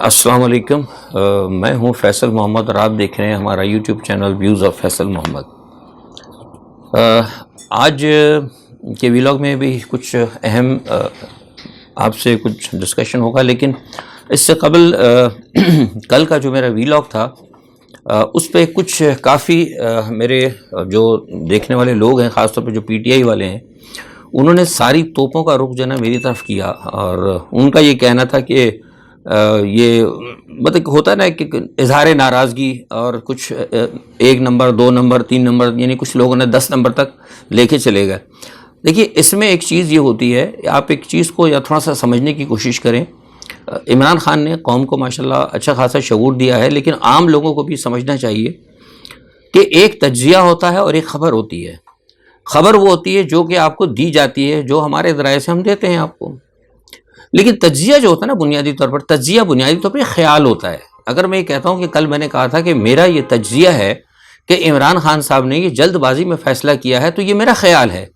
السلام علیکم، میں ہوں فیصل محمد اور آپ دیکھ رہے ہیں ہمارا YouTube channel views of Faisal Muhammad. آج کے ویلاگ میں بھی کچھ اہم آپ سے کچھ ڈسکشن ہوگا، لیکن اس سے قبل کل کا جو میرا ویلاگ تھا اس پہ کچھ کافی میرے جو دیکھنے والے لوگ ہیں، خاص طور پہ جو پی ٹی آئی والے ہیں، انہوں نے ساری توپوں کا رخ جو ہے نا میری طرف کیا، اور ان کا یہ کہنا تھا کہ یہ مطلب ہوتا ہے نا کہ اظہار ناراضگی، اور کچھ 1 نمبر 2 نمبر 3 نمبر، یعنی کچھ لوگوں نے 10 نمبر تک لے کے چلے گئے۔ دیکھیے، اس میں ایک چیز یہ ہوتی ہے، آپ ایک چیز کو یا تھوڑا سا سمجھنے کی کوشش کریں۔ عمران خان نے قوم کو ماشاءاللہ اچھا خاصا شعور دیا ہے، لیکن عام لوگوں کو بھی سمجھنا چاہیے کہ ایک تجزیہ ہوتا ہے اور ایک خبر ہوتی ہے۔ خبر وہ ہوتی ہے جو کہ آپ کو دی جاتی ہے، جو ہمارے ذرائع سے ہم دیتے ہیں آپ کو، لیکن تجزیہ جو ہوتا ہے نا، بنیادی طور پر بنیادی طور پر خیال ہوتا ہے۔ اگر میں یہ کہتا ہوں کہ کل میں نے کہا تھا کہ میرا یہ تجزیہ ہے کہ عمران خان صاحب نے یہ جلد بازی میں فیصلہ کیا ہے، تو یہ میرا خیال ہے۔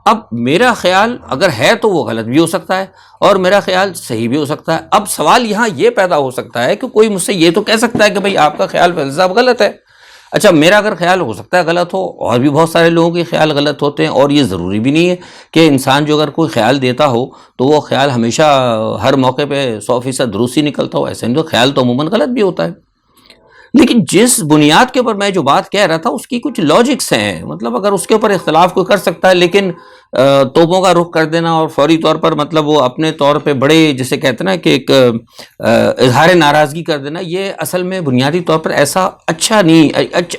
اب میرا خیال اگر ہے تو وہ غلط بھی ہو سکتا ہے، اور میرا خیال صحیح بھی ہو سکتا ہے۔ اب سوال یہاں یہ پیدا ہو سکتا ہے کہ کوئی مجھ سے یہ تو کہہ سکتا ہے کہ بھئی آپ کا خیال فیصل صاحب غلط ہے۔ اچھا، میرا اگر خیال ہو سکتا ہے غلط ہو، اور بھی بہت سارے لوگوں کے خیال غلط ہوتے ہیں، اور یہ ضروری بھی نہیں ہے کہ انسان جو اگر کوئی خیال دیتا ہو تو وہ خیال ہمیشہ ہر موقع پہ 100% درست ہی نکلتا ہو، ایسے نہیں، تو خیال تو عموماً غلط بھی ہوتا ہے۔ لیکن جس بنیاد کے اوپر میں جو بات کہہ رہا تھا اس کی کچھ لاجکس ہیں، مطلب اگر اس کے اوپر اختلاف کوئی کر سکتا ہے، لیکن توپوں کا رخ کر دینا اور فوری طور پر مطلب وہ اپنے طور پہ بڑے جسے کہتے ہیں نا کہ ایک اظہار ناراضگی کر دینا، یہ اصل میں بنیادی طور پر ایسا اچھا نہیں،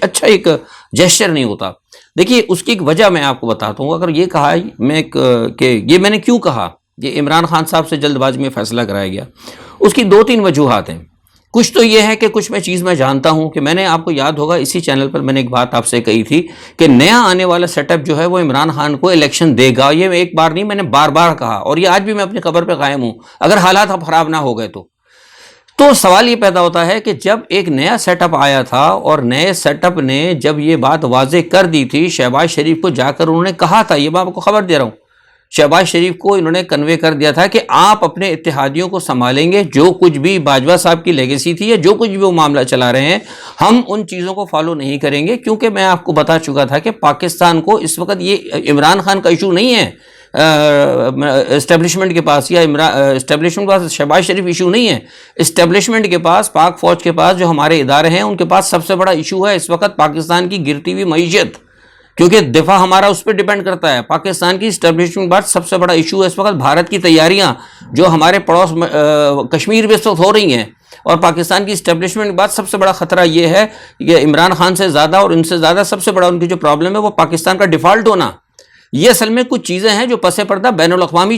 اچھا ایک جیسچر نہیں ہوتا۔ دیکھیے، اس کی ایک وجہ میں آپ کو بتاتا ہوں۔ اگر یہ کہا میں کہ یہ میں نے کیوں کہا کہ عمران خان صاحب سے جلد بازی میں فیصلہ کرایا گیا، اس کی 2-3 وجوہات ہیں۔ کچھ تو یہ ہے کہ کچھ میں چیز میں جانتا ہوں کہ میں نے، آپ کو یاد ہوگا اسی چینل پر میں نے ایک بات آپ سے کہی تھی کہ نیا آنے والا سیٹ اپ جو ہے وہ عمران خان کو الیکشن دے گا۔ یہ ایک بار نہیں، میں نے بار بار کہا، اور یہ آج بھی میں اپنی خبر پہ قائم ہوں، اگر حالات اب خراب نہ ہو گئے تو سوال یہ پیدا ہوتا ہے کہ جب ایک نیا سیٹ اپ آیا تھا، اور نئے سیٹ اپ نے جب یہ بات واضح کر دی تھی، شہباز شریف کو جا کر انہوں نے کہا تھا، یہ میں آپ کو خبر دے رہا ہوں، شہباز شریف کو انہوں نے کنوے کر دیا تھا کہ آپ اپنے اتحادیوں کو سنبھالیں گے، جو کچھ بھی باجوہ صاحب کی لیگیسی تھی یا جو کچھ بھی وہ معاملہ چلا رہے ہیں، ہم ان چیزوں کو فالو نہیں کریں گے، کیونکہ میں آپ کو بتا چکا تھا کہ پاکستان کو اس وقت یہ عمران خان کا ایشو نہیں ہے اسٹیبلشمنٹ کے پاس، یا اسٹیبلشمنٹ کے پاس شہباز شریف ایشو نہیں ہے، اسٹیبلشمنٹ کے پاس، پاک فوج کے پاس، جو ہمارے ادارے ہیں، ان کے پاس سب سے بڑا ایشو ہے اس وقت پاکستان کی گرتی ہوئی معیشت، کیونکہ دفاع ہمارا اس پہ ڈیپینڈ کرتا ہے۔ پاکستان کی اسٹیبلشمنٹ کے بعد سب سے بڑا ایشو ہے اس وقت بھارت کی تیاریاں جو ہمارے پڑوس کشمیر میں اس وقت ہو رہی ہیں، اور پاکستان کی اسٹیبلشمنٹ کے بعد سب سے بڑا خطرہ یہ ہے کہ عمران خان سے زیادہ اور ان سے زیادہ سب سے بڑا ان کی جو پرابلم ہے وہ پاکستان کا ڈیفالٹ ہونا۔ یہ اصل میں کچھ چیزیں ہیں جو پس پردہ بین الاقوامی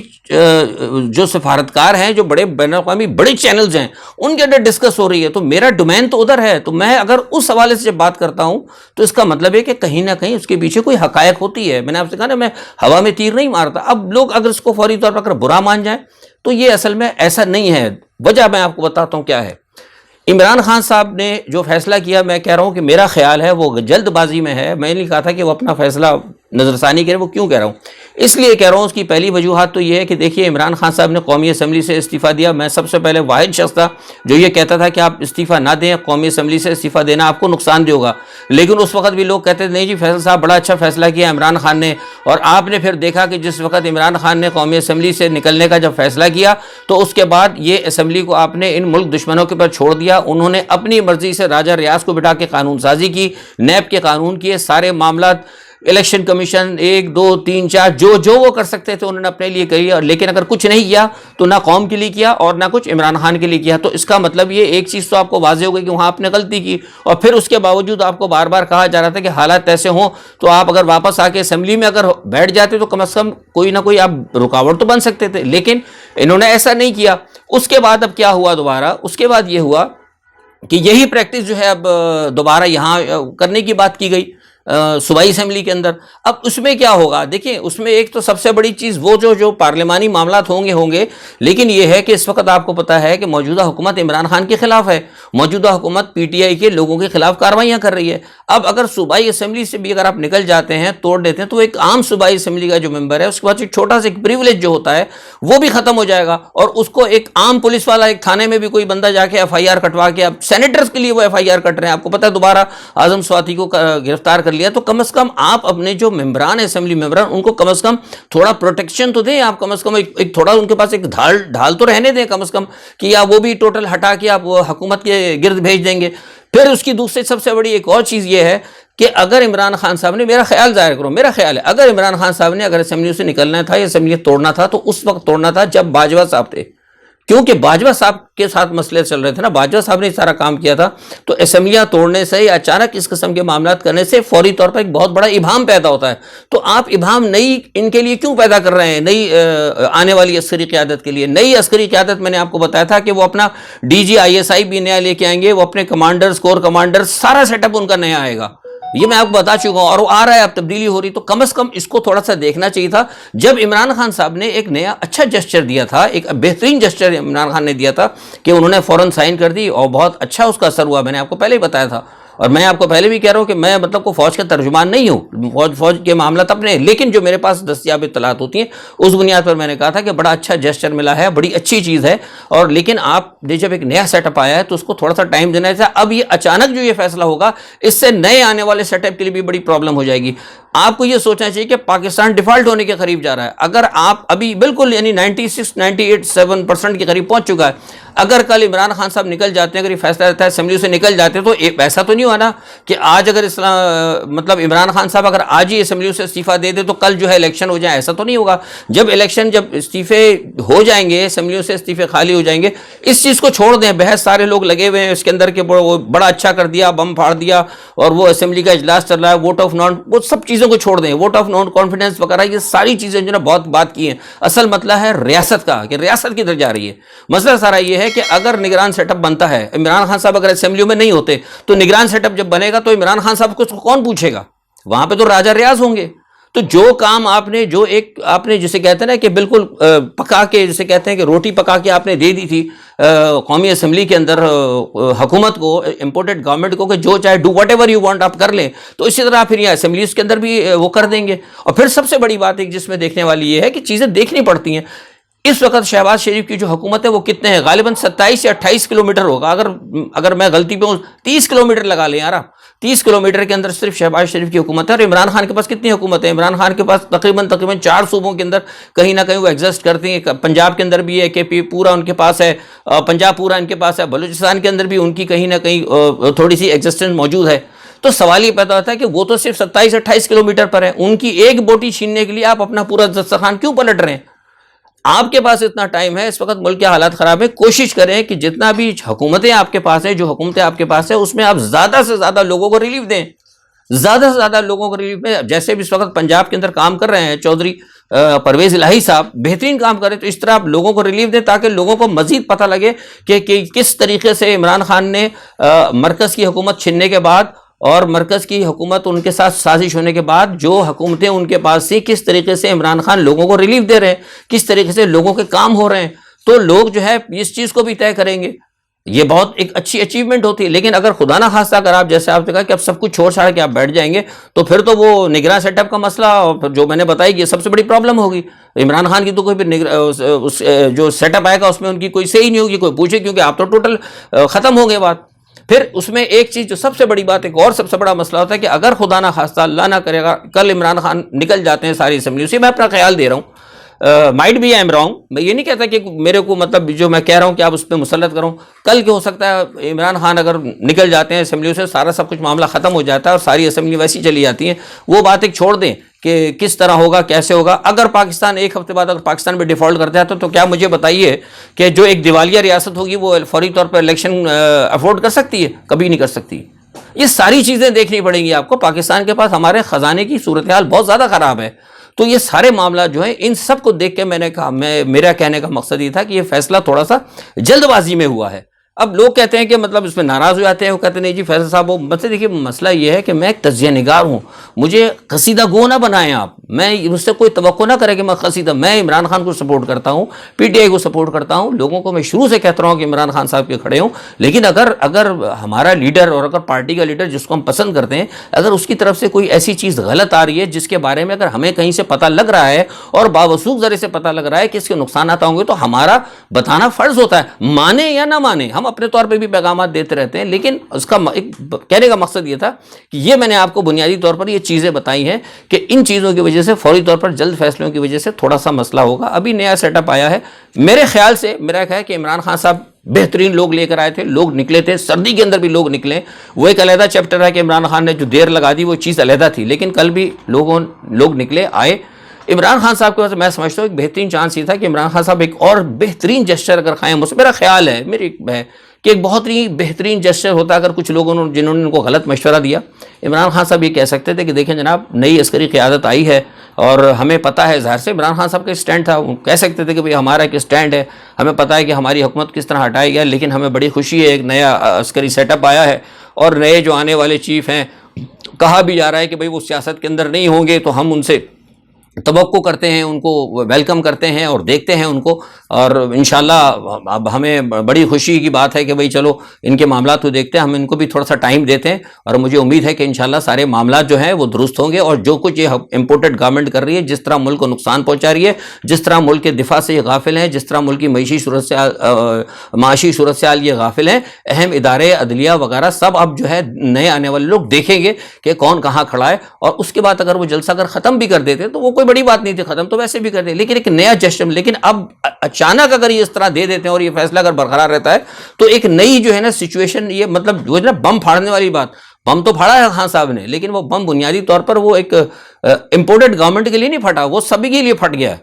جو سفارتکار ہیں، جو بڑے بین الاقوامی بڑے چینلز ہیں، ان کے اندر ڈسکس ہو رہی ہے، تو میرا ڈومین تو ادھر ہے۔ تو میں اگر اس حوالے سے جب بات کرتا ہوں تو اس کا مطلب ہے کہ کہیں نہ کہیں اس کے پیچھے کوئی حقائق ہوتی ہے۔ میں نے آپ سے کہا نا، میں ہوا میں تیر نہیں مارتا۔ اب لوگ اگر اس کو فوری طور پر اگر برا مان جائیں تو یہ اصل میں ایسا نہیں ہے۔ وجہ میں آپ کو بتاتا ہوں کیا ہے۔ عمران خان صاحب نے جو فیصلہ کیا، میں کہہ رہا ہوں کہ میرا خیال ہے وہ جلد بازی میں ہے۔ میں نے کہا تھا کہ وہ اپنا فیصلہ نظر ثانی کرے۔ وہ کیوں کہہ رہا ہوں؟ اس لیے کہہ رہا ہوں، اس کی پہلی وجوہات تو یہ ہے کہ دیکھیے، عمران خان صاحب نے قومی اسمبلی سے استعفیٰ دیا۔ میں سب سے پہلے واحد شخص تھا جو یہ کہتا تھا کہ آپ استعفیٰ نہ دیں، قومی اسمبلی سے استعفیٰ دینا آپ کو نقصان دے ہوگا، لیکن اس وقت بھی لوگ کہتے تھے نہیں جی، فیصل صاحب بڑا اچھا فیصلہ کیا عمران خان نے۔ اور آپ نے پھر دیکھا کہ جس وقت عمران خان نے قومی اسمبلی سے نکلنے کا جب فیصلہ کیا تو اس کے بعد یہ اسمبلی کو آپ نے ان ملک دشمنوں کے پر چھوڑ دیا۔ انہوں نے اپنی مرضی سے راجہ ریاض کو بٹھا کے قانون سازی کی، نیب کے قانون کیے، سارے معاملات الیکشن کمیشن 1 2 3 4 جو وہ کر سکتے تھے انہوں نے اپنے لیے کری، لیکن اگر کچھ نہیں کیا تو نہ قوم کے لیے کیا اور نہ کچھ عمران خان کے لیے کیا۔ تو اس کا مطلب یہ ایک چیز تو آپ کو واضح ہو گئی کہ وہاں آپ نے غلطی کی، اور پھر اس کے باوجود آپ کو بار بار کہا جا رہا تھا کہ حالات ایسے ہوں تو آپ اگر واپس آ کے اسمبلی میں اگر بیٹھ جاتے تو کم از کم کوئی نہ کوئی آپ رکاوٹ تو بن سکتے تھے، لیکن انہوں نے ایسا نہیں کیا۔ اس کے بعد اب کیا ہوا دوبارہ؟ اس کے بعد یہ ہوا کہ یہی پریکٹس جو ہے اب دوبارہ یہاں کرنے کی بات کی گئی۔ صوبائی اسمبلی کے اندر. اب اس میں کیا ہوگا؟ دیکھیں اس میں ایک تو سب سے بڑی چیز وہ جو پارلیمانی معاملات ہوں گے، لیکن یہ ہے کہ اس وقت آپ کو پتا ہے کہ موجودہ حکومت عمران خان کے خلاف ہے، موجودہ حکومت پی ٹی آئی کے لوگوں کے خلاف کارروائیاں کر رہی ہے. اب اگر صوبائی اسمبلی سے بھی اگر آپ نکل جاتے ہیں، توڑ دیتے ہیں، تو ایک عام صوبائی اسمبلی کا جو ممبر ہے اس کے پاس ایک چھوٹا سا ایک پریولیج جو ہوتا ہے وہ بھی ختم ہو جائے گا، اور اس کو ایک عام پولیس والا ایک تھانے میں بھی کوئی بندہ جا کے ایف آئی آر کٹوا کے، اب سینیٹرز کے لیے وہ ایف آئی آر کٹ رہے ہیں، آپ کو پتا ہے دوبارہ اعظم سواتی کو گرفتار کر لیا. تو کم از کم آپ اپنے جو ممبران ہیں، اسمبلی ممبران، ان کو کم از کم تھوڑا پروٹیکشن تو دیں. آپ کم از کم ایک تھوڑا ان کے پاس ایک ڈھال تو رہنے دیں کم از کم، کہ یا وہ بھی ٹوٹل ہٹا کے آپ حکومت کے گرد بھیج دیں گے. پھر اس کی دوسری سب سے بڑی ایک اور چیز یہ ہے کہ اگر عمران خان صاحب نے، میرا خیال ظاہر کرو، میرا خیال ہے اگر عمران خان صاحب نے اگر اسمبلی سے نکلنا تھا یا اسمبلی توڑنا تھا تو اس وقت توڑنا تھا جب باجوہ صاحب تھے، کیونکہ باجوہ صاحب کے ساتھ مسئلے چل رہے تھے نا، باجوہ صاحب نے سارا کام کیا تھا. تو اسمبلیاں توڑنے سے یا اچانک اس قسم کے معاملات کرنے سے فوری طور پر ایک بہت بڑا ابہام پیدا ہوتا ہے. تو آپ ابہام نئی ان کے لیے کیوں پیدا کر رہے ہیں؟ نئی آنے والی عسکری قیادت کے لیے. نئی عسکری قیادت میں نے آپ کو بتایا تھا کہ وہ اپنا D G I S I بھی نیا لے کے آئیں گے، وہ اپنے کمانڈرز، کور کمانڈرز، سارا سیٹ اپ ان کا نیا آئے گا. یہ میں آپ کو بتا چکا ہوں، اور وہ آ رہا ہے، اب تبدیلی ہو رہی. تو کم از کم اس کو تھوڑا سا دیکھنا چاہیے تھا. جب عمران خان صاحب نے ایک نیا اچھا جسچر دیا تھا، ایک بہترین جسچر عمران خان نے دیا تھا کہ انہوں نے فوراً سائن کر دی اور بہت اچھا اس کا اثر ہوا. میں نے آپ کو پہلے ہی بتایا تھا، اور میں آپ کو پہلے بھی کہہ رہا ہوں کہ میں مطلب کو فوج کا ترجمان نہیں ہوں، فوج کے معاملات اپنے، لیکن جو میرے پاس دستیاب اطلاعات ہوتی ہیں اس بنیاد پر میں نے کہا تھا کہ بڑا اچھا جسچر ملا ہے، بڑی اچھی چیز ہے. اور لیکن آپ نے جب ایک نیا سیٹ اپ آیا ہے تو اس کو تھوڑا سا ٹائم دینا چاہیے. اب یہ اچانک جو یہ فیصلہ ہوگا، اس سے نئے آنے والے سیٹ اپ کے لیے بھی بڑی پرابلم ہو جائے گی. آپ کو یہ سوچنا چاہیے کہ پاکستان ڈیفالٹ ہونے کے قریب جا رہا ہے. اگر آپ ابھی بالکل یعنی 96-98-7% کے قریب پہنچ چکا ہے. اگر کل عمران خان صاحب نکل جاتے ہیں، اگر یہ فیصلہ رہتا ہے اسمبلی سے نکل جاتے ہیں، تو ایسا تو نہیں ہوا نا کہ آج اگر مطلب عمران خان صاحب اگر آج ہی اسمبلی سے استعفیٰ دے دے تو کل جو ہے الیکشن ہو جائے. ایسا تو نہیں ہوگا. جب استعفے ہو جائیں گے، اسمبلیوں سے استعفے خالی ہو جائیں گے، اس چیز کو چھوڑ دیں. بحث سارے لوگ لگے ہوئے ہیں اس کے اندر کہ وہ بڑا اچھا کر دیا، بم پھاڑ دیا، اور وہ اسمبلی کا اجلاس چل رہا ہے، ووٹ آف نان، وہ سب چیزوں کو چھوڑ دیں. ووٹ آف نان کانفیڈنس وغیرہ یہ ساری چیزیں جو نا بہت بات کی ہیں. اصل مسئلہ ہے ریاست کا، کہ ریاست کدھر جا رہی ہے. مسئلہ سارا یہ ہے کہ اگر نگران سیٹ اپ بنتا ہے، عمران خان صاحب اگر اسمبلیوں میں نہیں ہوتے تو نگران سیٹ اپ جب بنے گا تو عمران خان صاحب کو کون پوچھے گا؟ وہاں پہ تو راجہ ریاض ہوں گے. تو جو کام آپ نے جسے کہتے ہیں نا کہ بالکل پکا کے، جسے کہتے ہیں کہ روٹی پکا کے آپ نے دے دی تھی قومی اسمبلی کے اندر حکومت کو، امپورٹڈ گورنمنٹ کو، کہ جو چاہے do what ever you want آپ کر لیں، تو اسی طرح پھر یہاں اسمبلیز کے اندر بھی وہ کر دیں گے. اور پھر سب سے بڑی بات ایک جس میں دیکھنے والی یہ ہے کہ چیزیں دیکھنی پڑتی ہیں. اس وقت شہباز شریف کی جو حکومت ہے وہ کتنے ہیں؟ غالباً 27 یا 28 کلومیٹر ہوگا. اگر میں غلطی پہ ہوں 30 کلومیٹر لگا لیں یار. 30 کلومیٹر کے اندر صرف شہباز شریف کی حکومت ہے. اور عمران خان کے پاس کتنی حکومت ہے؟ عمران خان کے پاس تقریباً 4 صوبوں کے اندر کہیں نہ کہیں وہ ایگزسٹ کرتے ہیں. پنجاب کے اندر بھی ہے کہ پورا ان کے پاس ہے، پنجاب پورا ان کے پاس ہے، بلوچستان کے اندر بھی ان کی کہیں نہ کہیں تھوڑی سی ایگزسٹنس موجود ہے. تو سوال یہ پیدا ہوتا ہے کہ وہ تو صرف 27-28 کلومیٹر پر ہیں، ان کی ایک بوٹی چھیننے کے لیے آپ اپنا پورا دسترخوان کیوں پلٹ رہے ہیں؟ آپ کے پاس اتنا ٹائم ہے، اس وقت ملک کے حالات خراب ہیں. کوشش کریں کہ جتنا بھی حکومتیں آپ کے پاس ہیں، جو حکومتیں آپ کے پاس ہیں، اس میں آپ زیادہ سے زیادہ لوگوں کو ریلیف دیں. زیادہ سے زیادہ لوگوں کو ریلیف دیں. جیسے بھی اس وقت پنجاب کے اندر کام کر رہے ہیں چودھری پرویز الہی صاحب، بہترین کام کریں. تو اس طرح آپ لوگوں کو ریلیف دیں تاکہ لوگوں کو مزید پتہ لگے کہ کس طریقے سے عمران خان نے مرکز کی حکومت چھننے کے بعد اور مرکز کی حکومت ان کے ساتھ سازش ہونے کے بعد جو حکومتیں ان کے پاس تھیں، کس طریقے سے عمران خان لوگوں کو ریلیف دے رہے ہیں، کس طریقے سے لوگوں کے کام ہو رہے ہیں. تو لوگ جو ہے اس چیز کو بھی طے کریں گے. یہ بہت ایک اچھی اچیومنٹ ہوتی ہے. لیکن اگر خدا نہ خواستہ اگر آپ جیسے آپ نے کہا کہ اب سب کچھ چھوڑ چھاڑ کے آپ بیٹھ جائیں گے تو پھر تو وہ نگراں سیٹ اپ کا مسئلہ، اور جو میں نے بتائی کہ یہ سب سے بڑی پرابلم ہوگی. عمران خان کی تو کوئی جو سیٹ اپ آئے گا اس میں ان کی کوئی صحیح نہیں ہوگی، کوئی پوچھے، کیونکہ آپ تو ٹوٹل ختم ہو گئے بات. پھر اس میں ایک چیز جو سب سے بڑی بات، ایک اور سب سے بڑا مسئلہ ہوتا ہے کہ اگر خدا نہ خواستہ اللہ نہ کرے گا کل عمران خان نکل جاتے ہیں ساری اسمبلی سے، میں اپنا خیال دے رہا ہوں، might be I am wrong, میں یہ نہیں کہتا کہ میرے کو مطلب جو میں کہہ رہا ہوں کہ آپ اس پہ مسلط کروں. کل کیا ہو سکتا ہے عمران خان اگر نکل جاتے ہیں اسمبلی سے، سارا سب کچھ معاملہ ختم ہو جاتا ہے اور ساری اسمبلی ویسی چلی جاتی ہیں. وہ بات ایک چھوڑ دیں کہ کس طرح ہوگا، کیسے ہوگا. اگر پاکستان ایک ہفتے بعد اگر پاکستان میں ڈیفالٹ کر جاتا تو کیا مجھے بتائیے کہ جو ایک دیوالیہ ریاست ہوگی وہ فوری طور پر الیکشن افورڈ کر سکتی ہے؟ کبھی نہیں کر سکتی. یہ ساری چیزیں دیکھنی پڑیں گی آپ کو. پاکستان کے پاس ہمارے خزانے کی صورتحال بہت زیادہ خراب ہے. تو یہ سارے معاملات جو ہیں ان سب کو دیکھ کے میں نے کہا، میرا کہنے کا مقصد یہ تھا کہ یہ فیصلہ تھوڑا سا جلد بازی میں ہوا ہے. اب لوگ کہتے ہیں کہ مطلب اس میں ناراض ہو جاتے ہیں، وہ کہتے ہیں نہیں جی فیصل صاحب وہ مطلب دیکھیے مسئلہ یہ ہے کہ میں ایک تجزیہ نگار ہوں، مجھے قصیدہ گو نہ بنائیں آپ، میں مجھ سے کوئی توقع نہ کرے کہ میں قصیدہ، میں عمران خان کو سپورٹ کرتا ہوں، پی ٹی آئی کو سپورٹ کرتا ہوں، لوگوں کو میں شروع سے کہتا رہا ہوں کہ عمران خان صاحب کے کھڑے ہوں، لیکن اگر ہمارا لیڈر اور اگر پارٹی کا لیڈر جس کو ہم پسند کرتے ہیں اگر اس کی طرف سے کوئی ایسی چیز غلط آ رہی ہے جس کے بارے میں اگر ہمیں کہیں سے پتہ لگ رہا ہے اور باوثوق ذریعے سے پتہ لگ رہا ہے کہ اس کے نقصانات ہوں گے تو ہمارا بتانا فرض ہوتا ہے، مانے یا نہ مانے، ہم اپنے طور پہ بھی پیغامات دیتے رہتے ہیں، لیکن اس کا کہنے کا مقصد یہ تھا کہ یہ میں نے آپ کو بنیادی طور پر یہ چیزیں بتائی ہیں کہ ان چیزوں کی وجہ سے فوری طور پر جلد فیصلوں کی وجہ سے تھوڑا سا مسئلہ ہوگا۔ ابھی نیا سیٹ اپ آیا ہے، میرے خیال سے میرا خیال ہے کہ عمران خان صاحب بہترین لوگ لے کر آئے تھے، لوگ نکلے تھے، سردی کے اندر بھی لوگ نکلے، وہ ایک علیحدہ چیپٹر ہے کہ عمران خان نے جو دیر لگا دی وہ چیز علیحدہ تھی، لیکن کل بھی لوگ نکلے آئے۔ عمران خان صاحب کے وجہ میں سمجھتا ہوں ایک بہترین چانس یہ تھا کہ عمران خان صاحب ایک اور بہترین جسچر اگر کھائیں، مجھ سے میرا خیال ہے کہ ایک بہت ہی بہترین جسچر ہوتا اگر کچھ لوگوں نے جنہوں نے ان کو غلط مشورہ دیا، عمران خان صاحب یہ کہہ سکتے تھے کہ دیکھیں جناب نئی عسکری قیادت آئی ہے اور ہمیں پتہ ہے، ظاہر سے عمران خان صاحب کا اسٹینڈ تھا، وہ کہہ سکتے تھے کہ بھئی ہمارا ایک اسٹینڈ ہے، ہمیں پتہ ہے کہ ہماری حکومت کس طرح ہٹائی گیا، لیکن ہمیں بڑی خوشی ہے ایک نیا عسکری سیٹ اپ آیا ہے اور نئے جو آنے والے چیف ہیں کہا بھی جا رہا ہے کہ بھئی وہ سیاست کے اندر نہیں ہوں گے تو ہم ان سے توقع کرتے ہیں، ان کو ویلکم کرتے ہیں اور دیکھتے ہیں ان کو، اور انشاءاللہ اب ہمیں بڑی خوشی کی بات ہے کہ بھئی چلو ان کے معاملات کو دیکھتے ہیں، ہم ان کو بھی تھوڑا سا ٹائم دیتے ہیں اور مجھے امید ہے کہ انشاءاللہ سارے معاملات جو ہیں وہ درست ہوں گے، اور جو کچھ یہ امپورٹڈ گورنمنٹ کر رہی ہے، جس طرح ملک کو نقصان پہنچا رہی ہے، جس طرح ملک کے دفاع سے یہ غافل ہیں، جس طرح ملک کی معاشی صورتحال یہ غافل ہیں، اہم ادارے عدلیہ وغیرہ سب اب جو ہے نئے آنے والے لوگ دیکھیں گے کہ کون کہاں کھڑا ہے، اور اس کے بعد اگر وہ جلسہ اگر ختم بھی کر دیتے تو وہ کوئی بڑی بات نہیں تھی، ختم تو ویسے بھی کر دیں، لیکن ایک نیا جشن، لیکن اب اچانک اگر یہ اس طرح دے دیتے ہیں اور یہ فیصلہ اگر برقرار رہتا ہے تو ایک نئی جو ہے نا سچویشن، یہ مطلب جو ہے نا بم پھاڑنے والی بات، بم تو پھاڑا ہے خان صاحب نے، لیکن وہ بم بنیادی طور پر وہ ایک امپورٹڈ گورنمنٹ کے لیے نہیں پھٹا، وہ سبھی کے لیے پھٹ گیا،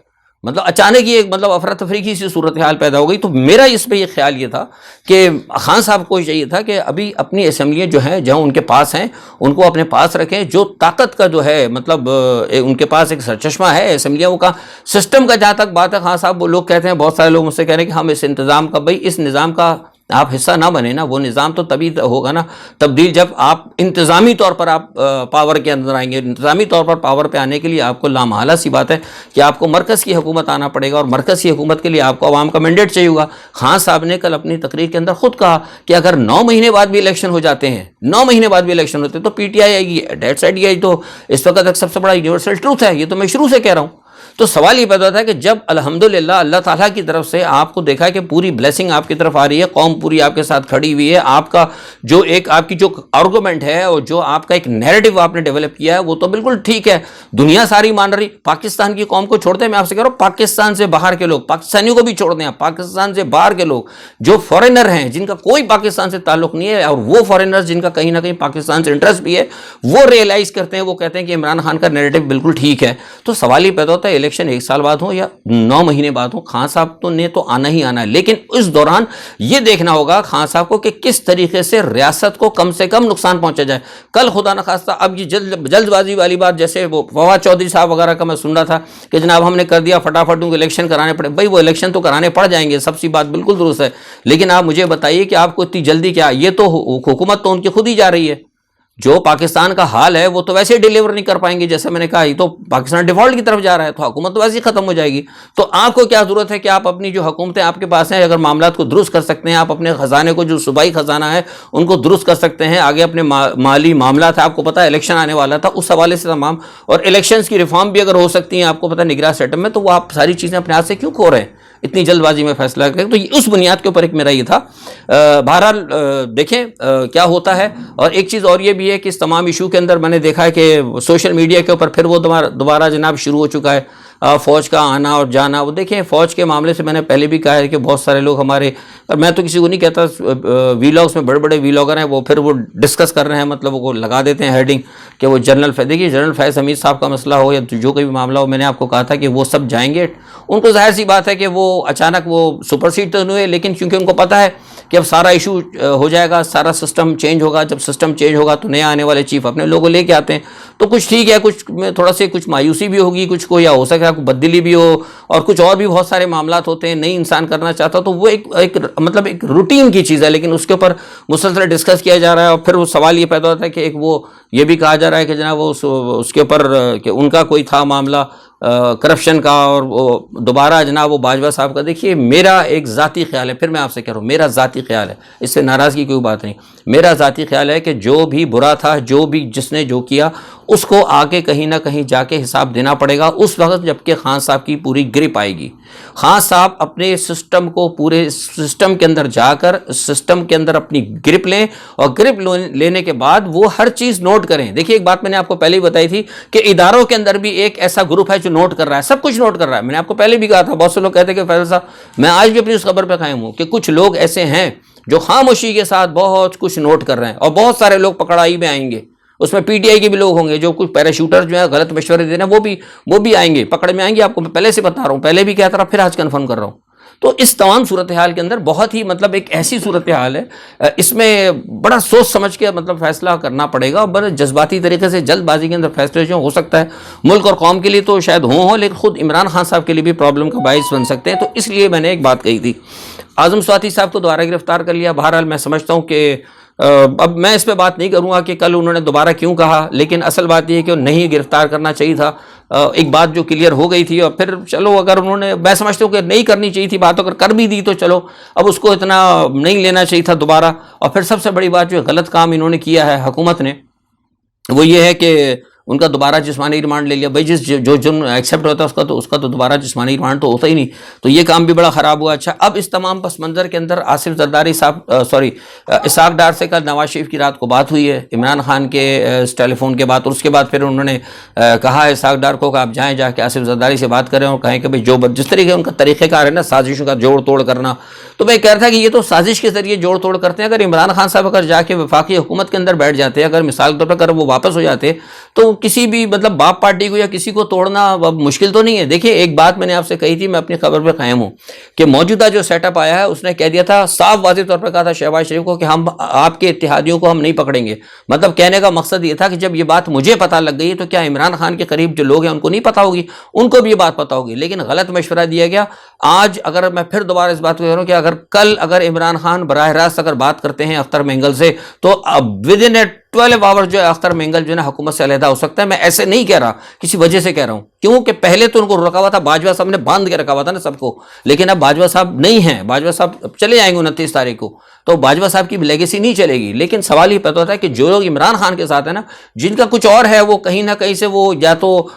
مطلب اچانک یہ مطلب افراتفری کی سی صورتحال پیدا ہو گئی۔ تو میرا اس پہ یہ خیال یہ تھا کہ خان صاحب کو چاہیے تھا کہ ابھی اپنی اسمبلیاں جو ہیں جہاں ان کے پاس ہیں ان کو اپنے پاس رکھیں، جو طاقت کا جو ہے مطلب ان کے پاس ایک سرچشمہ ہے اسمبلیوں کا، سسٹم کا جہاں تک بات ہے خان صاحب، وہ لوگ کہتے ہیں، بہت سارے لوگ مجھ سے کہہ رہے ہیں کہ ہم اس انتظام کا، بھائی اس نظام کا آپ حصہ نہ بنے نا، وہ نظام تو تبھی ہوگا نا تبدیل جب آپ انتظامی طور پر آپ پاور کے اندر آئیں گے، انتظامی طور پر پاور پہ آنے کے لیے آپ کو لامحالہ سی بات ہے کہ آپ کو مرکز کی حکومت آنا پڑے گا، اور مرکز کی حکومت کے لیے آپ کو عوام کا مینڈیٹ چاہیے ہوگا۔ خان صاحب نے کل اپنی تقریر کے اندر خود کہا کہ اگر 9 مہینے بعد بھی الیکشن ہو جاتے ہیں، 9 مہینے بعد بھی الیکشن ہوتے ہیں تو پی ٹی آئی آئے گی، ڈیٹ سائڈ یہ تو اس وقت ایک سب سے بڑا یونیورسل ٹروتھ ہے، یہ تو میں شروع سے کہہ رہا ہوں۔ تو سوال یہ پیدا ہوتا ہے کہ جب الحمدللہ اللہ تعالیٰ کی طرف سے آپ کو دیکھا کہ پوری بلیسنگ آپ کی طرف آ رہی ہے، قوم پوری آپ کے ساتھ کھڑی ہوئی ہے، آپ کا جو ایک آپ کی جو آرگومنٹ ہے اور جو آپ کا ایک نیریٹو آپ نے ڈیولپ کیا ہے وہ تو بالکل ٹھیک ہے، دنیا ساری مان رہی، پاکستان کی قوم کو چھوڑ دیں، میں آپ سے کہہ رہا ہوں پاکستان سے باہر کے لوگ، پاکستانیوں کو بھی چھوڑ دیں، پاکستان سے باہر کے لوگ جو فارینر ہیں جن کا کوئی پاکستان سے تعلق نہیں ہے، اور وہ فارینر جن کا کہیں نہ کہیں پاکستان سے انٹرسٹ بھی ہے، وہ ریئلائز کرتے ہیں، وہ کہتے ہیں کہ عمران خان کا نیریٹو بالکل ٹھیک ہے۔ تو سوال یہ پیدا ہوتا ہے الیکشن 1 سال بعد ہو یا 9 مہینے بعد ہو، خان صاحب نے تو آنا ہی آنا ہے، لیکن اس دوران یہ دیکھنا ہوگا خان صاحب کو کہ کس طریقے سے ریاست کو کم سے کم نقصان پہنچا جائے۔ کل خدا نخواستہ اب یہ جلد بازی والی بات، جیسے وہ فواد چودھری صاحب وغیرہ کا میں سن رہا تھا کہ جناب ہم نے کر دیا فٹافٹ ان کو الیکشن کرانے پڑے، بھائی وہ الیکشن تو کرانے پڑ جائیں گے، سب سی بات بالکل درست ہے، لیکن آپ مجھے بتائیے کہ آپ کو اتنی جلدی کیا، یہ تو حکومت تو ان کی خود ہی جا رہی ہے، جو پاکستان کا حال ہے وہ تو ویسے ڈیلیور نہیں کر پائیں گے، جیسے میں نے کہا یہ تو پاکستان ڈیفالٹ کی طرف جا رہا ہے، تو حکومت تو ویسے ہی ختم ہو جائے گی۔ تو آپ کو کیا ضرورت ہے کہ آپ اپنی جو حکومتیں آپ کے پاس ہیں اگر معاملات کو درست کر سکتے ہیں، آپ اپنے خزانے کو جو صوبائی خزانہ ہے ان کو درست کر سکتے ہیں، آگے اپنے مالی معاملات ہیں، آپ کو پتہ ہے الیکشن آنے والا تھا، اس حوالے سے تمام، اور الیکشنز کی ریفارم بھی اگر ہو سکتی ہیں، آپ کو پتہ ہے نگراں سیٹ اپ میں، تو وہ آپ ساری چیزیں اپنے ہاتھ سے کیوں کھو رہے ہیں اتنی جلد بازی میں فیصلہ کریں؟ تو اس بنیاد کے اوپر ایک میرا یہ تھا۔ بہرحال دیکھیں کیا ہوتا ہے، اور ایک چیز اور یہ بھی ہے کہ اس تمام ایشو کے اندر میں نے دیکھا ہے کہ سوشل میڈیا کے اوپر پھر وہ دوبارہ جناب شروع ہو چکا ہے فوج کا آنا اور جانا۔ وہ دیکھیں فوج کے معاملے سے میں نے پہلے بھی کہا ہے کہ بہت سارے لوگ ہمارے، اور میں تو کسی کو نہیں کہتا، ویلاگس میں بڑے بڑے ویلاگر ہیں، وہ پھر وہ ڈسکس کر رہے ہیں، مطلب وہ لگا دیتے ہیں ہیڈنگ کہ وہ دیکھیے جنرل فیض حمید صاحب کا مسئلہ ہو یا جو کوئی بھی معاملہ ہو، میں نے آپ کو کہا تھا کہ وہ سب جائیں گے، ان کو ظاہر سی بات ہے کہ وہ اچانک وہ سپر سیڈ تو نہیں ہوئے، لیکن کیونکہ ان کو پتہ ہے کہ اب سارا ایشو ہو جائے گا، سارا سسٹم چینج ہوگا، جب سسٹم چینج ہوگا تو نیا آنے والے چیف اپنے لوگوں لے کے آتے ہیں، تو کچھ ٹھیک ہے، کچھ میں تھوڑا سے کچھ مایوسی بھی ہوگی، کچھ کو یا ہو سکتا ہے ذرا کوئی بددلی بھی ہو اور کچھ اور بھی بہت سارے معاملات ہوتے ہیں, نہیں انسان کرنا چاہتا, تو وہ ایک مطلب ایک روٹین کی چیز ہے, لیکن اس کے اوپر مسلسل ڈسکس کیا جا رہا ہے. اور پھر وہ سوال یہ پیدا ہوتا ہے کہ ایک وہ یہ بھی کہا جا رہا ہے کہ جناب وہ اس کے اوپر کہ ان کا کوئی تھا معاملہ کرپشن کا, اور وہ دوبارہ جناب وہ باجوہ صاحب کا. دیکھیے میرا ایک ذاتی خیال ہے, پھر میں آپ سے کہہ رہا ہوں میرا ذاتی خیال ہے, اس سے ناراضگی کوئی بات نہیں, میرا ذاتی خیال ہے کہ جو بھی برا تھا, جو بھی جس نے جو کیا, اس کو آگے کہیں نہ کہیں جا کے حساب دینا پڑے گا اس وقت جب کہ خان صاحب کی پوری گرپ آئے گی. خان صاحب اپنے سسٹم کو, پورے سسٹم کے اندر جا کر سسٹم کے اندر اپنی گرپ لیں, اور گرپ لینے کے بعد وہ ہر چیز نوٹ کریں. دیکھیے ایک بات میں نے آپ کو پہلے ہی بتائی تھی کہ اداروں کے اندر بھی ایک ایسا گروپ ہے جو نوٹ کر رہا ہے, سب کچھ نوٹ کر رہا ہے. میں نے آپ کو پہلے بھی کہا تھا, بہت سے لوگ کہتے ہیں کہ فیصل صاحب, میں آج بھی اپنی اس خبر پہ قائم ہوں کہ کچھ لوگ ایسے ہیں جو خاموشی کے ساتھ بہت کچھ نوٹ کر رہے ہیں, اور بہت سارے لوگ پکڑائی میں آئیں گے. اس میں پی ٹی آئی کے بھی لوگ ہوں گے, جو کچھ پیراشوٹر جو ہیں غلط مشورے دے رہے ہیں, وہ بھی آئیں گے, پکڑ میں آئیں گے. آپ کو میں پہلے سے بتا رہا ہوں, پہلے بھی کہتا رہا, پھر آج کنفرم کر رہا ہوں. تو اس تمام صورتحال کے اندر بہت ہی مطلب ایک ایسی صورتحال ہے, اس میں بڑا سوچ سمجھ کے مطلب فیصلہ کرنا پڑے گا, اور بڑے جذباتی طریقے سے جلد بازی کے اندر فیصلے جو ہو سکتا ہے ملک اور قوم کے لیے تو شاید ہوں, لیکن خود عمران خان صاحب کے لیے بھی پرابلم کا باعث بن سکتے ہیں. تو اس لیے میں نے ایک بات کہی تھی, اعظم سواتی صاحب کو دوبارہ گرفتار کر لیا. بہرحال میں سمجھتا ہوں کہ اب میں اس پہ بات نہیں کروں گا کہ کل انہوں نے دوبارہ کیوں کہا, لیکن اصل بات یہ ہے کہ نہیں گرفتار کرنا چاہیے تھا. ایک بات جو کلیئر ہو گئی تھی, اور پھر چلو اگر انہوں نے, میں سمجھتا ہوں کہ نہیں کرنی چاہیے تھی بات, اگر کر بھی دی تو چلو اب اس کو اتنا نہیں لینا چاہیے تھا دوبارہ. اور پھر سب سے بڑی بات جو غلط کام انہوں نے کیا ہے حکومت نے, وہ یہ ہے کہ ان کا دوبارہ جسمانی ریمانڈ لے لیا. بھائی جو جرم ایکسیپٹ ہوتا ہے اس کا تو دوبارہ جسمانی ریمانڈ تو ہوتا ہی نہیں, تو یہ کام بھی بڑا خراب ہوا. اچھا, اب اس تمام پس منظر کے اندر آصف زرداری صاحب اسحاق ڈار سے کل نواز شریف کی رات کو بات ہوئی ہے عمران خان کے ٹیلی فون کے بعد, اور اس کے بعد پھر انہوں نے کہا ہے اسحاق ڈار کو کہ آپ جائیں, جا کے آصف زرداری سے بات کریں اور کہیں کہ بھائی جو جس طریقے ان کا طریقہ کار ہے نا سازشوں کا جوڑ توڑ کرنا, تو میں کہہ رہا تھا کہ یہ تو سازش کے ذریعے جوڑ توڑ کرتے ہیں. اگر عمران خان صاحب اگر جا کے وفاقی حکومت کے اندر بیٹھ جاتے, اگر مثال کے طور پر اگر وہ واپس ہو جاتے, تو کسی بھی مطلب باپ پارٹی کو یا کسی کو توڑنا اب مشکل تو نہیں ہے. دیکھیے ایک بات میں نے آپ سے کہی تھی, میں اپنی خبر پہ قائم ہوں کہ موجودہ جو سیٹ اپ آیا ہے اس نے کہہ دیا تھا صاف واضح طور پر, کہا تھا شہباز شریف کو کہ ہم آپ کے اتحادیوں کو ہم نہیں پکڑیں گے. مطلب کہنے کا مقصد یہ تھا کہ جب یہ بات مجھے پتہ لگ گئی تو کیا عمران خان کے قریب جو لوگ ہیں ان کو نہیں پتہ ہوگی, ان کو بھی یہ بات پتہ ہوگی. لیکن غلط مشورہ دیا گیا. آج اگر میں پھر دوبارہ اس بات کو کہہ رہا ہوں کہ اگر کل اگر عمران خان براہ راست اگر بات کرتے ہیں اختر مینگل سے, تو ود ان 12 آور جو ہے اختر مینگل جو ہے نا حکومت سے علیحدہ ہو سکتا ہے. میں ایسے نہیں کہہ رہا, کسی وجہ سے کہہ رہا ہوں, کیونکہ پہلے تو ان کو رکا ہوا تھا, باجوہ صاحب نے باندھ کے رکھا ہوا تھا نا سب کو, لیکن اب باجوہ صاحب نہیں ہیں, باجوہ صاحب چلے جائیں گے 29 تاریخ کو, تو باجوہ صاحب کی لیگیسی نہیں چلے گی. لیکن سوال یہ پیدا ہوتا ہے کہ جو لوگ عمران خان کے ساتھ ہیں نا, جن کا کچھ اور ہے, وہ کہیں نہ کہیں سے وہ یا تو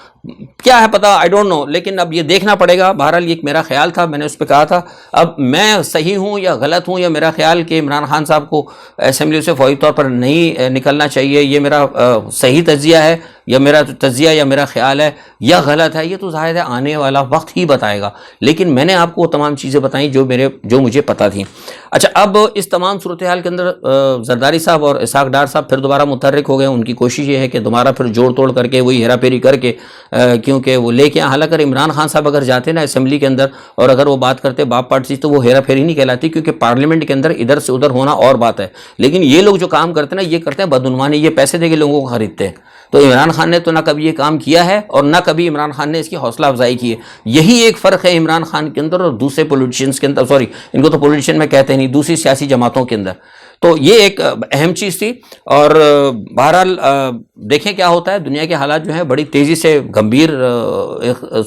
کیا ہے پتہ, آئی ڈونٹ نو, لیکن اب یہ دیکھنا پڑے گا. بہرحال یہ میرا خیال تھا, میں نے اس پہ کہا تھا. اب میں صحیح ہوں یا غلط ہوں, یا میرا خیال کہ عمران خان صاحب کو اسمبلی سے فوری طور پر نہیں نکلنا چاہیے, یہ میرا صحیح تجزیہ ہے یا میرا تجزیہ یا میرا خیال ہے یا غلط ہے, یہ تو ظاہر ہے آنے والا وقت ہی بتائے گا. لیکن میں نے آپ کو وہ تمام چیزیں بتائیں جو مجھے پتہ تھیں. اچھا, اب اس تمام صورتحال کے اندر زرداری صاحب اور اسحاق ڈار صاحب پھر دوبارہ متحرک ہو گئے. ان کی کوشش یہ ہے کہ دوبارہ پھر جوڑ توڑ کر کے وہی ہیرا پھیری کر کے, کیونکہ وہ لے کے, حالانکہ عمران خان صاحب اگر جاتے نا اسمبلی کے اندر اور اگر وہ بات کرتے باپ پارٹی, تو وہ ہیرا پھیری نہیں کہلاتی, کیونکہ پارلیمنٹ کے اندر ادھر سے ادھر ہونا اور بات ہے. لیکن یہ لوگ جو کام کرتے ہیں نا, یہ کرتے ہیں بدعنوانی, یہ پیسے دے کے لوگوں کو خریدتے ہیں. تو عمران خان نے تو نہ کبھی یہ کام کیا ہے اور نہ کبھی عمران خان نے اس کی حوصلہ افزائی کی ہے. یہی ایک فرق ہے عمران خان کے اندر اور دوسرے پولیٹیشینز کے اندر, سوری ان کو تو پولیٹیشین میں کہتے ہیں نہیں, دوسری سیاسی جماعتوں کے اندر. تو یہ ایک اہم چیز تھی. اور بہرحال دیکھیں کیا ہوتا ہے. دنیا کے حالات جو ہیں بڑی تیزی سے گمبھیر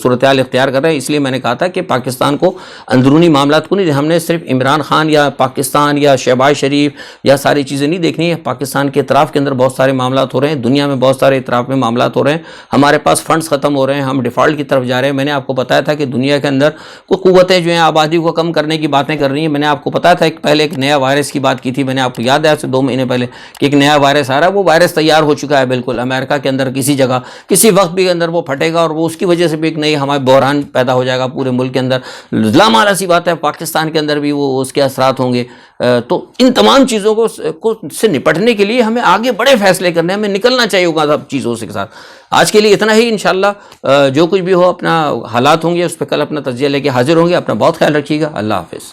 صورتحال اختیار کر رہے ہیں. اس لیے میں نے کہا تھا کہ پاکستان کو اندرونی معاملات کو نہیں, ہم نے صرف عمران خان یا پاکستان یا شہباز شریف یا ساری چیزیں نہیں دیکھنی ہے. پاکستان کے اطراف کے اندر بہت سارے معاملات ہو رہے ہیں, دنیا میں بہت سارے اطراف میں معاملات ہو رہے ہیں. ہمارے پاس فنڈز ختم ہو رہے ہیں, ہم ڈیفالٹ کی طرف جا رہے ہیں. میں نے آپ کو بتایا تھا کہ دنیا کے اندر کوئی قوتیں جو ہیں آبادی کو کم کرنے کی باتیں کر رہی ہیں. میں نے آپ کو بتایا تھا پہلے ایک نیا وائرس کی بات کی تھی, میں نے آپ کو یاد ہے سے 2 مہینے پہلے کہ ایک نیا وائرس آ رہا ہے. وہ وائرس تیار ہو چکا ہے بالکل امریکہ کے اندر, کسی جگہ کسی وقت بھی اندر وہ پھٹے گا, اور وہ اس کی وجہ سے بھی ایک نئی ہمارے بحران پیدا ہو جائے گا پورے ملک کے اندر. لامحالہ سی بات ہے پاکستان کے اندر بھی وہ اس کے اثرات ہوں گے. تو ان تمام چیزوں کو سے نپٹنے کے لیے ہمیں آگے بڑے فیصلے کرنے, ہمیں نکلنا چاہیے ہوگا سب چیزوں کے ساتھ. آج کے لیے اتنا ہی. انشاءاللہ جو کچھ بھی ہو, اپنا حالات ہوں گے اس پہ کل اپنا تجزیہ لے کے حاضر ہوں گے. اپنا بہت خیال رکھیے گا. اللہ حافظ.